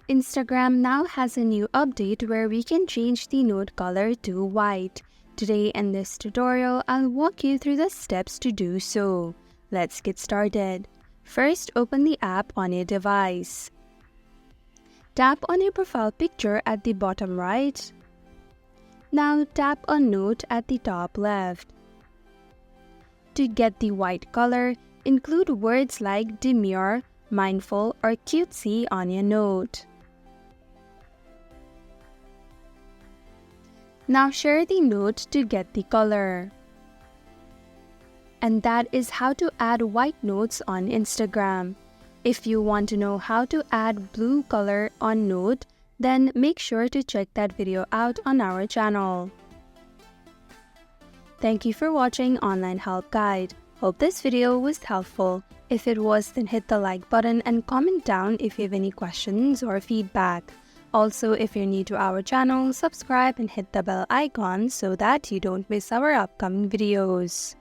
Instagram now has a new update where we can change the note color to white. Today in this tutorial, I'll walk you through the steps to do so. Let's get started. First, open the app on your device. Tap on your profile picture at the bottom right. Now tap on Note at the top left. To get the white color, include words like demure, mindful, or cutesy on your note. Now share the note to get the color. And that is how to add white notes on Instagram. If you want to know how to add blue color on note, then make sure to check that video out on our channel. Thank you for watching Online Help Guide. Hope this video was helpful. If it was, then hit the like button and comment down if you have any questions or feedback. Also, if you're new to our channel, subscribe and hit the bell icon so that you don't miss our upcoming videos.